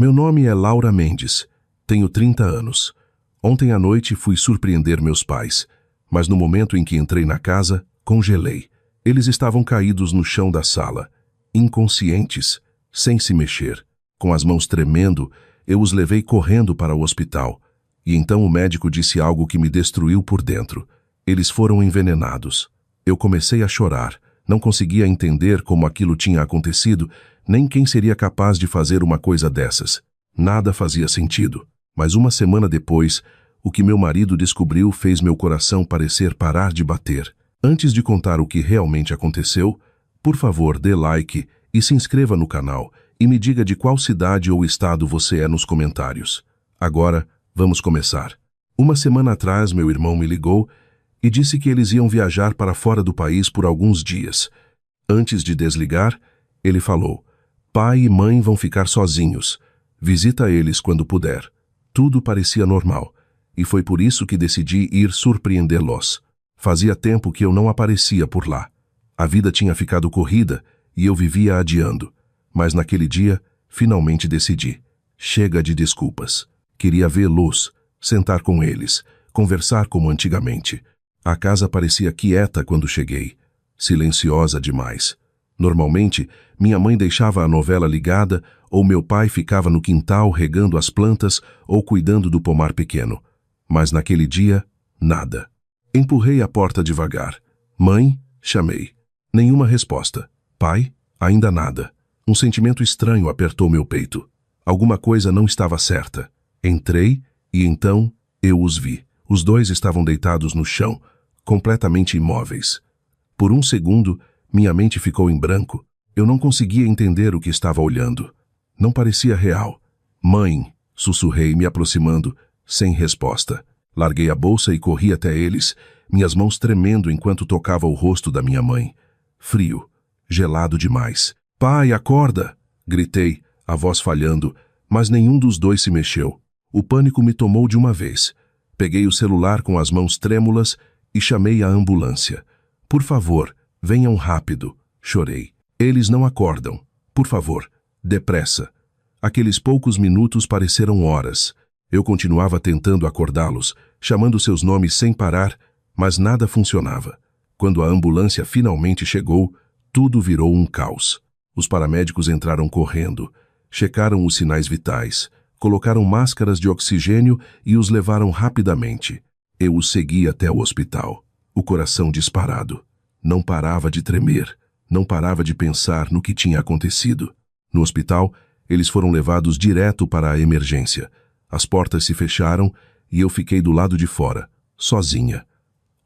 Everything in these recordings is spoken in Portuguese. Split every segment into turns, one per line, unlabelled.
Meu nome é Laura Mendes. Tenho 30 anos. Ontem à noite fui surpreender meus pais, mas no momento em que entrei na casa, congelei. Eles estavam caídos no chão da sala, inconscientes, sem se mexer. Com as mãos tremendo, eu os levei correndo para o hospital. E então o médico disse algo que me destruiu por dentro. Eles foram envenenados. Eu comecei a chorar. Não conseguia entender como aquilo tinha acontecido, nem quem seria capaz de fazer uma coisa dessas. Nada fazia sentido. Mas uma semana depois, o que meu marido descobriu fez meu coração parecer parar de bater. Antes de contar o que realmente aconteceu, por favor, dê like e se inscreva no canal e me diga de qual cidade ou estado você é nos comentários. Agora, vamos começar. Uma semana atrás, meu irmão me ligou e disse que eles iam viajar para fora do país por alguns dias. Antes de desligar, ele falou: "Pai e mãe vão ficar sozinhos. Visita eles quando puder." Tudo parecia normal, e foi por isso que decidi ir surpreendê-los. Fazia tempo que eu não aparecia por lá. A vida tinha ficado corrida e eu vivia adiando. Mas naquele dia, finalmente decidi. Chega de desculpas. Queria vê-los, sentar com eles, conversar como antigamente. A casa parecia quieta quando cheguei, silenciosa demais. Normalmente, minha mãe deixava a novela ligada ou meu pai ficava no quintal regando as plantas ou cuidando do pomar pequeno. Mas naquele dia, nada. Empurrei a porta devagar. "Mãe?" chamei. Nenhuma resposta. "Pai?" Ainda nada. Um sentimento estranho apertou meu peito. Alguma coisa não estava certa. Entrei e então eu os vi. Os dois estavam deitados no chão, completamente imóveis. Por um segundo, minha mente ficou em branco. Eu não conseguia entender o que estava olhando. Não parecia real. "Mãe", sussurrei, me aproximando, sem resposta. Larguei a bolsa e corri até eles, minhas mãos tremendo enquanto tocava o rosto da minha mãe. Frio, gelado demais. "Pai, acorda!" gritei, a voz falhando, mas nenhum dos dois se mexeu. O pânico me tomou de uma vez. Peguei o celular com as mãos trêmulas e chamei a ambulância. "Por favor, venham rápido", chorei. "Eles não acordam. Por favor, depressa." Aqueles poucos minutos pareceram horas. Eu continuava tentando acordá-los, chamando seus nomes sem parar, mas nada funcionava. Quando a ambulância finalmente chegou, tudo virou um caos. Os paramédicos entraram correndo, checaram os sinais vitais, colocaram máscaras de oxigênio e os levaram rapidamente. Eu os segui até o hospital, o coração disparado. Não parava de tremer, não parava de pensar no que tinha acontecido. No hospital, eles foram levados direto para a emergência. As portas se fecharam e eu fiquei do lado de fora, sozinha.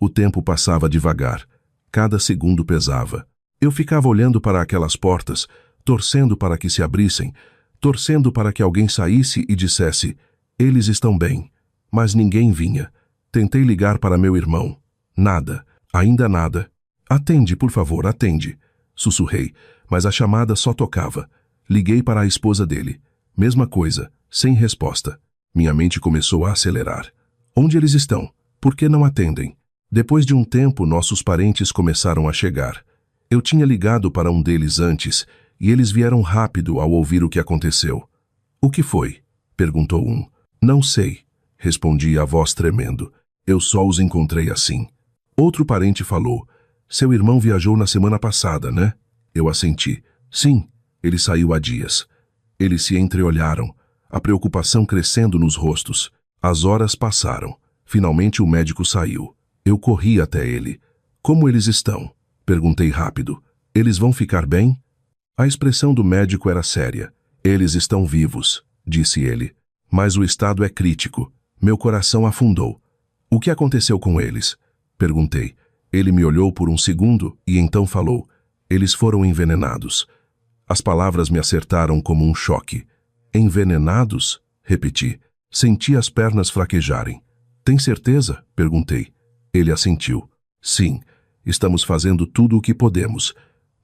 O tempo passava devagar. Cada segundo pesava. Eu ficava olhando para aquelas portas, torcendo para que se abrissem, torcendo para que alguém saísse e dissesse: "Eles estão bem." Mas ninguém vinha. Tentei ligar para meu irmão. Nada. Ainda nada. "Atende, por favor, atende", sussurrei, mas a chamada só tocava. Liguei para a esposa dele. Mesma coisa, sem resposta. Minha mente começou a acelerar. Onde eles estão? Por que não atendem? Depois de um tempo, nossos parentes começaram a chegar. Eu tinha ligado para um deles antes, e eles vieram rápido ao ouvir o que aconteceu. "O que foi?" perguntou um. "Não sei", respondi, a voz tremendo. "Eu só os encontrei assim." Outro parente falou: "Seu irmão viajou na semana passada, né?" Eu assenti. "Sim, ele saiu há dias." Eles se entreolharam, a preocupação crescendo nos rostos. As horas passaram. Finalmente o médico saiu. Eu corri até ele. "Como eles estão?" perguntei rápido. "Eles vão ficar bem?" A expressão do médico era séria. "Eles estão vivos", disse ele. "Mas o estado é crítico." Meu coração afundou. "O que aconteceu com eles?" perguntei. Ele me olhou por um segundo e então falou: "Eles foram envenenados." As palavras me acertaram como um choque. "Envenenados?" repeti. Senti as pernas fraquejarem. "Tem certeza?" perguntei. Ele assentiu. "Sim, estamos fazendo tudo o que podemos,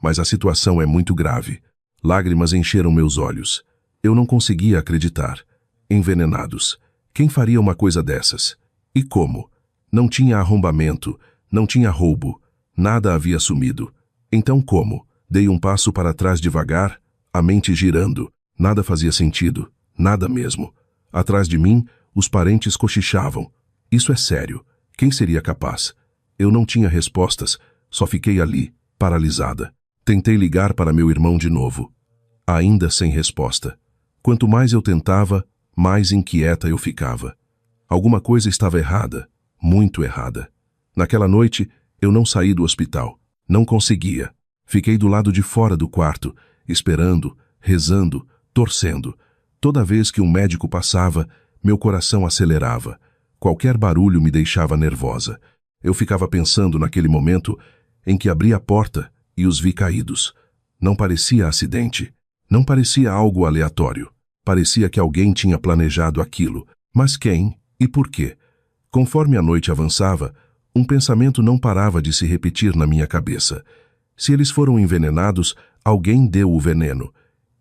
mas a situação é muito grave." Lágrimas encheram meus olhos. Eu não conseguia acreditar. Envenenados. Quem faria uma coisa dessas? E como? Não tinha arrombamento, não tinha roubo, nada havia sumido. Então como? Dei um passo para trás devagar, a mente girando. Nada fazia sentido. Nada mesmo. Atrás de mim, os parentes cochichavam. Isso é sério. Quem seria capaz? Eu não tinha respostas, só fiquei ali, paralisada. Tentei ligar para meu irmão de novo. Ainda sem resposta. Quanto mais eu tentava, mais inquieta eu ficava. Alguma coisa estava errada, muito errada. Naquela noite, eu não saí do hospital. Não conseguia. Fiquei do lado de fora do quarto, esperando, rezando, torcendo. Toda vez que um médico passava, meu coração acelerava. Qualquer barulho me deixava nervosa. Eu ficava pensando naquele momento em que abri a porta e os vi caídos. Não parecia acidente. Não parecia algo aleatório. Parecia que alguém tinha planejado aquilo. Mas quem e por quê? Conforme a noite avançava, um pensamento não parava de se repetir na minha cabeça. Se eles foram envenenados, alguém deu o veneno.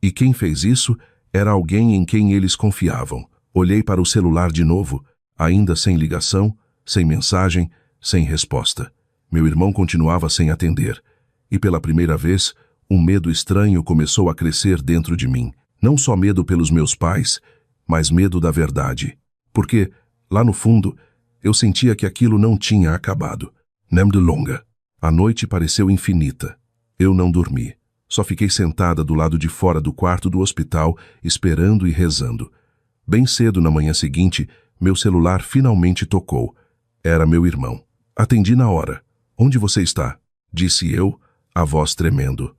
E quem fez isso era alguém em quem eles confiavam. Olhei para o celular de novo, ainda sem ligação, sem mensagem, sem resposta. Meu irmão continuava sem atender. E pela primeira vez, um medo estranho começou a crescer dentro de mim. Não só medo pelos meus pais, mas medo da verdade. Porque, lá no fundo, eu sentia que aquilo não tinha acabado. Nem de longa. A noite pareceu infinita. Eu não dormi. Só fiquei sentada do lado de fora do quarto do hospital, esperando e rezando. Bem cedo na manhã seguinte, meu celular finalmente tocou. Era meu irmão. Atendi na hora. Onde você está? Disse eu, a voz tremendo.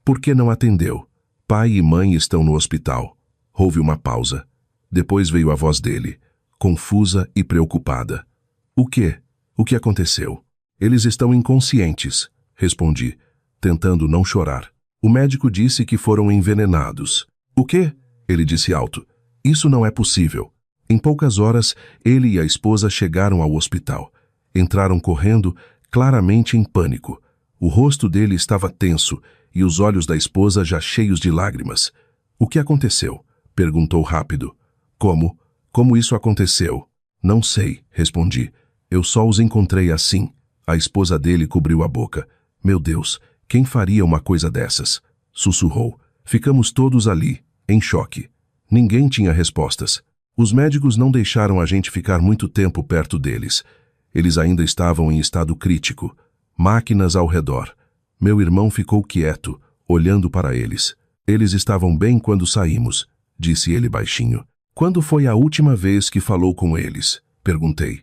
Por que não atendeu? Pai e mãe estão no hospital. Houve uma pausa. Depois veio a voz dele, confusa e preocupada. O quê? O que aconteceu? Eles estão inconscientes, respondi, tentando não chorar. O médico disse que foram envenenados. O quê? Ele disse alto. Isso não é possível. Em poucas horas, ele e a esposa chegaram ao hospital. Entraram correndo, claramente em pânico. O rosto dele estava tenso e os olhos da esposa já cheios de lágrimas. O que aconteceu? Perguntou rápido. Como? Como isso aconteceu? Não sei, respondi. Eu só os encontrei assim. A esposa dele cobriu a boca. Meu Deus, quem faria uma coisa dessas? Sussurrou. Ficamos todos ali, em choque. Ninguém tinha respostas. Os médicos não deixaram a gente ficar muito tempo perto deles. Eles ainda estavam em estado crítico. Máquinas ao redor. Meu irmão ficou quieto, olhando para eles. Eles estavam bem quando saímos, disse ele baixinho. Quando foi a última vez que falou com eles? Perguntei.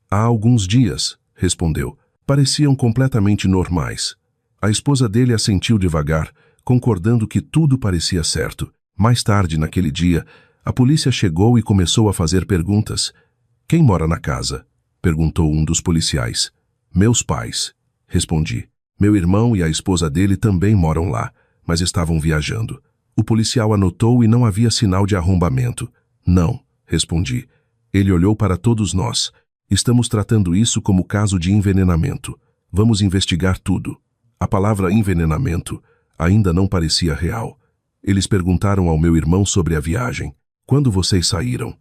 Há alguns dias, respondeu. Pareciam completamente normais. A esposa dele assentiu devagar, concordando que tudo parecia certo. Mais tarde, naquele dia, a polícia chegou e começou a fazer perguntas. Quem mora na casa? Perguntou um dos policiais. Meus pais, respondi. Meu irmão e a esposa dele também moram lá, mas estavam viajando. O policial anotou e não havia sinal de arrombamento. Não, respondi. Ele olhou para todos nós. Estamos tratando isso como caso de envenenamento. Vamos investigar tudo. A palavra envenenamento ainda não parecia real. Eles perguntaram ao meu irmão sobre a viagem. Quando vocês saíram?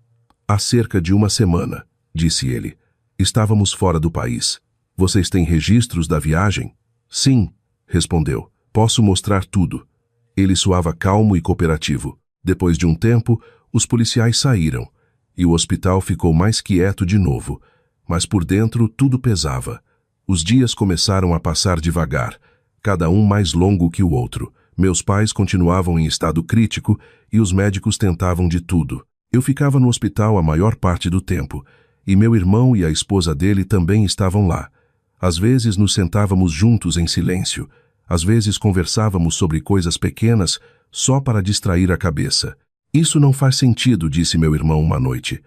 Há cerca de uma semana, disse ele. Estávamos fora do país. Vocês têm registros da viagem? Sim, respondeu. Posso mostrar tudo. Ele soava calmo e cooperativo. Depois de um tempo, os policiais saíram, e o hospital ficou mais quieto de novo. Mas por dentro tudo pesava. Os dias começaram a passar devagar, cada um mais longo que o outro. Meus pais continuavam em estado crítico e os médicos tentavam de tudo. Eu ficava no hospital a maior parte do tempo, e meu irmão e a esposa dele também estavam lá. Às vezes nos sentávamos juntos em silêncio. Às vezes conversávamos sobre coisas pequenas só para distrair a cabeça. Isso não faz sentido, disse meu irmão uma noite.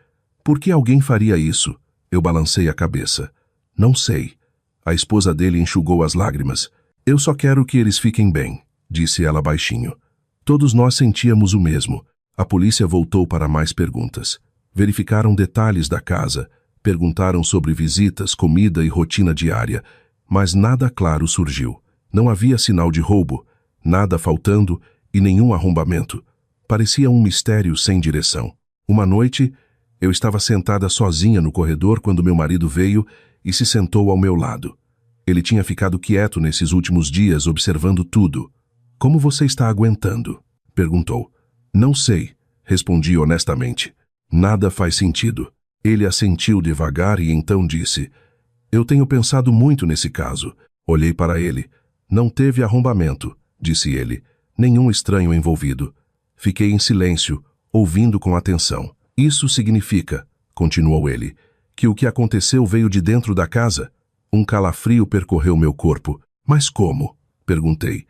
Por que alguém faria isso? Eu balancei a cabeça. Não sei. A esposa dele enxugou as lágrimas. Eu só quero que eles fiquem bem, disse ela baixinho. Todos nós sentíamos o mesmo. A polícia voltou para mais perguntas. Verificaram detalhes da casa, perguntaram sobre visitas, comida e rotina diária, mas nada claro surgiu. Não havia sinal de roubo, nada faltando e nenhum arrombamento. Parecia um mistério sem direção. Uma noite, eu estava sentada sozinha no corredor quando meu marido veio e se sentou ao meu lado. Ele tinha ficado quieto nesses últimos dias, observando tudo. Como você está aguentando? Perguntou. Não sei, respondi honestamente. Nada faz sentido. Ele assentiu devagar e então disse: eu tenho pensado muito nesse caso. Olhei para ele. Não teve arrombamento, disse ele. Nenhum estranho envolvido. Fiquei em silêncio, ouvindo com atenção. Isso significa, continuou ele, que o que aconteceu veio de dentro da casa? Um calafrio percorreu meu corpo. Mas como? Perguntei.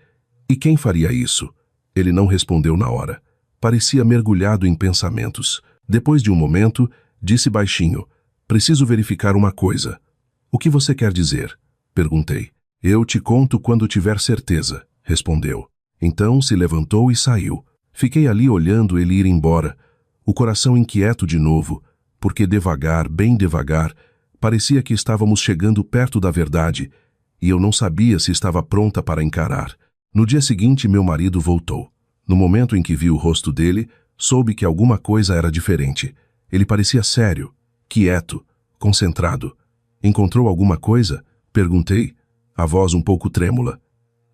E quem faria isso? Ele não respondeu na hora. Parecia mergulhado em pensamentos. Depois de um momento, disse baixinho: preciso verificar uma coisa. O que você quer dizer? Perguntei. Eu te conto quando tiver certeza, respondeu. Então se levantou e saiu. Fiquei ali olhando ele ir embora, o coração inquieto de novo, porque devagar, bem devagar, parecia que estávamos chegando perto da verdade, e eu não sabia se estava pronta para encarar. No dia seguinte, meu marido voltou. No momento em que vi o rosto dele, soube que alguma coisa era diferente. Ele parecia sério, quieto, concentrado. Encontrou alguma coisa? Perguntei, a voz um pouco trêmula.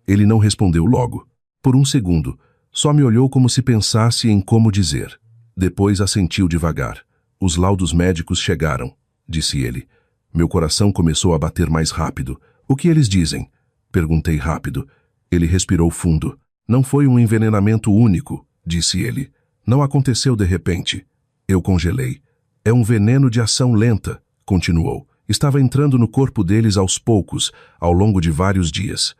Ele não respondeu logo. Por um segundo, só me olhou como se pensasse em como dizer. Depois assentiu devagar. Os laudos médicos chegaram, disse ele. Meu coração começou a bater mais rápido. O que eles dizem? Perguntei rápido. Ele respirou fundo. Não foi um envenenamento único, disse ele. Não aconteceu de repente. Eu congelei. É um veneno de ação lenta, continuou. Estava entrando no corpo deles aos poucos, ao longo de vários dias.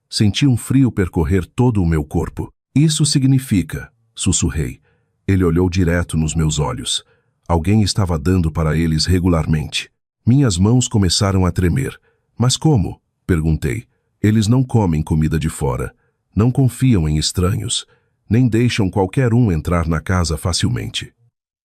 Senti um frio percorrer todo o meu corpo. Isso significa, sussurrei. Ele olhou direto nos meus olhos. Alguém estava dando para eles regularmente. Minhas mãos começaram a tremer. Mas como? Perguntei. Eles não comem comida de fora. Não confiam em estranhos. Nem deixam qualquer um entrar na casa facilmente.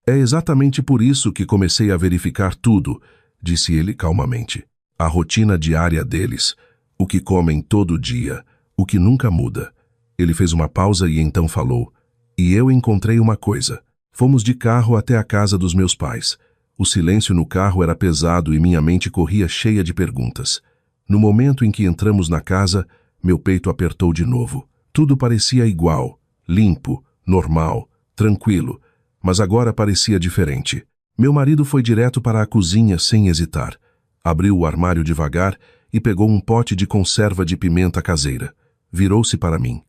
É exatamente por isso que comecei a verificar tudo, disse ele calmamente. A rotina diária deles, o que comem todo dia, o que nunca muda. Ele fez uma pausa e então falou: e eu encontrei uma coisa. Fomos de carro até a casa dos meus pais. O silêncio no carro era pesado e minha mente corria cheia de perguntas. No momento em que entramos na casa, meu peito apertou de novo. Tudo parecia igual, limpo, normal, tranquilo, mas agora parecia diferente. Meu marido foi direto para a cozinha sem hesitar. Abriu o armário devagar e pegou um pote de conserva de pimenta caseira. Virou-se para mim.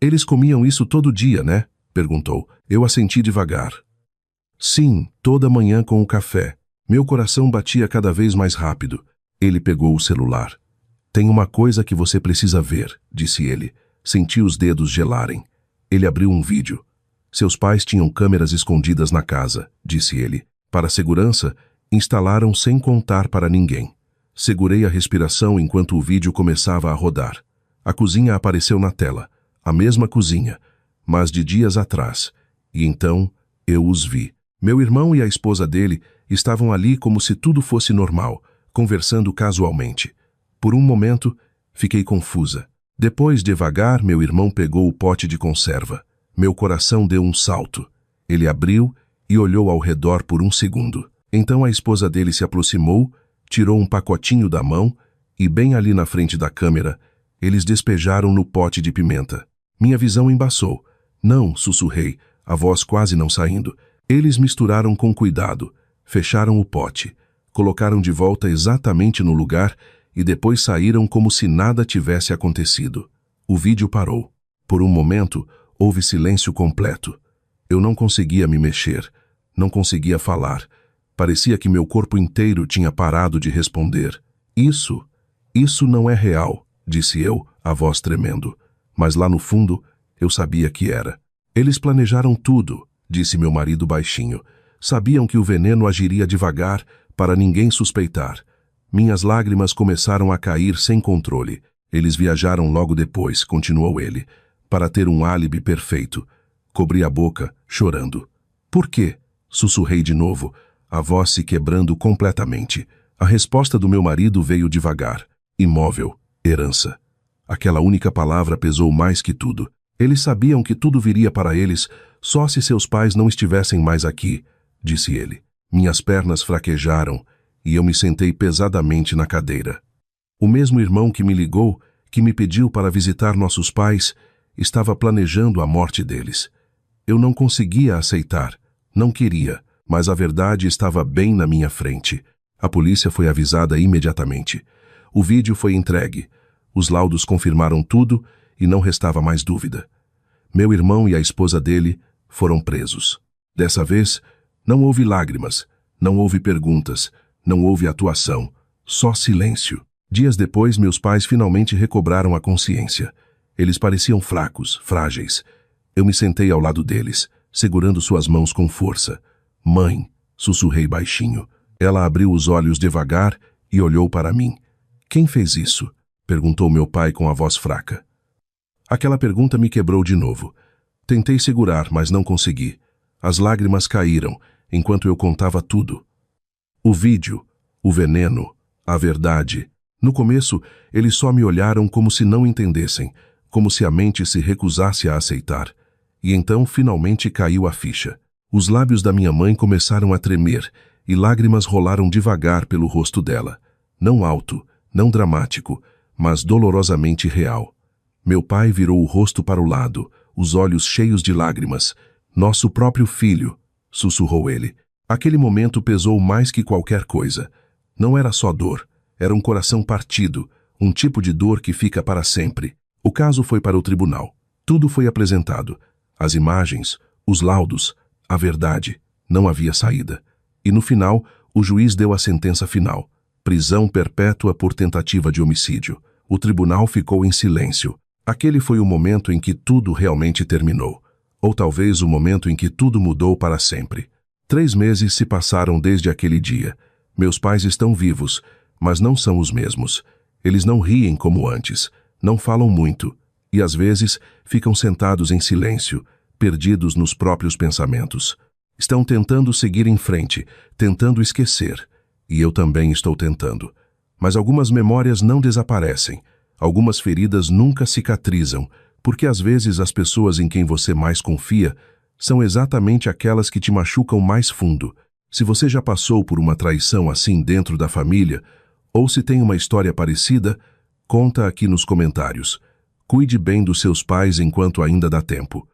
Eles comiam isso todo dia, né? Perguntou. Eu assenti devagar. Sim, toda manhã com o café. Meu coração batia cada vez mais rápido. Ele pegou o celular. Tem uma coisa que você precisa ver, disse ele. Senti os dedos gelarem. Ele abriu um vídeo. Seus pais tinham câmeras escondidas na casa, disse ele. Para segurança, instalaram sem contar para ninguém. Segurei a respiração enquanto o vídeo começava a rodar. A cozinha apareceu na tela. A mesma cozinha, mas de dias atrás. E então, eu os vi. Meu irmão e a esposa dele estavam ali como se tudo fosse normal, conversando casualmente. Por um momento, fiquei confusa. Depois, devagar, meu irmão pegou o pote de conserva. Meu coração deu um salto. Ele abriu e olhou ao redor por um segundo. Então a esposa dele se aproximou, tirou um pacotinho da mão e, bem ali na frente da câmera, eles despejaram no pote de pimenta. Minha visão embaçou. Não, sussurrei, a voz quase não saindo. Eles misturaram com cuidado, fecharam o pote, colocaram de volta exatamente no lugar e depois saíram como se nada tivesse acontecido. O vídeo parou. Por um momento, houve silêncio completo. Eu não conseguia me mexer, não conseguia falar. Parecia que meu corpo inteiro tinha parado de responder. Isso não é real, disse eu, a voz tremendo. Mas lá no fundo, eu sabia que era. Eles planejaram tudo, disse meu marido baixinho. Sabiam que o veneno agiria devagar, para ninguém suspeitar. Minhas lágrimas começaram a cair sem controle. Eles viajaram logo depois, continuou ele, para ter um álibi perfeito. Cobri a boca, chorando. Por quê? Sussurrei de novo, a voz se quebrando completamente. A resposta do meu marido veio devagar. Imóvel, herança. Aquela única palavra pesou mais que tudo. Eles sabiam que tudo viria para eles só se seus pais não estivessem mais aqui, disse ele. Minhas pernas fraquejaram e eu me sentei pesadamente na cadeira. O mesmo irmão que me ligou, que me pediu para visitar nossos pais, estava planejando a morte deles. Eu não conseguia aceitar, não queria, mas a verdade estava bem na minha frente. A polícia foi avisada imediatamente. O vídeo foi entregue. Os laudos confirmaram tudo e não restava mais dúvida. Meu irmão e a esposa dele foram presos. Dessa vez, não houve lágrimas, não houve perguntas, não houve atuação, só silêncio. Dias depois, meus pais finalmente recobraram a consciência. Eles pareciam fracos, frágeis. Eu me sentei ao lado deles, segurando suas mãos com força. Mãe, sussurrei baixinho. Ela abriu os olhos devagar e olhou para mim. Quem fez isso? Perguntou meu pai com a voz fraca. Aquela pergunta me quebrou de novo. Tentei segurar, mas não consegui. As lágrimas caíram, enquanto eu contava tudo. O vídeo, o veneno, a verdade. No começo, eles só me olharam como se não entendessem, como se a mente se recusasse a aceitar. E então, finalmente, caiu a ficha. Os lábios da minha mãe começaram a tremer, e lágrimas rolaram devagar pelo rosto dela. Não alto, não dramático, mas dolorosamente real. Meu pai virou o rosto para o lado, os olhos cheios de lágrimas. Nosso próprio filho, sussurrou ele. Aquele momento pesou mais que qualquer coisa. Não era só dor, era um coração partido, um tipo de dor que fica para sempre. O caso foi para o tribunal. Tudo foi apresentado. As imagens, os laudos, a verdade. Não havia saída. E no final, o juiz deu a sentença final. Prisão perpétua por tentativa de homicídio. O tribunal ficou em silêncio. Aquele foi o momento em que tudo realmente terminou. Ou talvez o momento em que tudo mudou para sempre. 3 meses se passaram desde aquele dia. Meus pais estão vivos, mas não são os mesmos. Eles não riem como antes, não falam muito, e às vezes ficam sentados em silêncio, perdidos nos próprios pensamentos. Estão tentando seguir em frente, tentando esquecer. E eu também estou tentando. Mas algumas memórias não desaparecem. Algumas feridas nunca cicatrizam, porque às vezes as pessoas em quem você mais confia são exatamente aquelas que te machucam mais fundo. Se você já passou por uma traição assim dentro da família, ou se tem uma história parecida, conta aqui nos comentários. Cuide bem dos seus pais enquanto ainda dá tempo.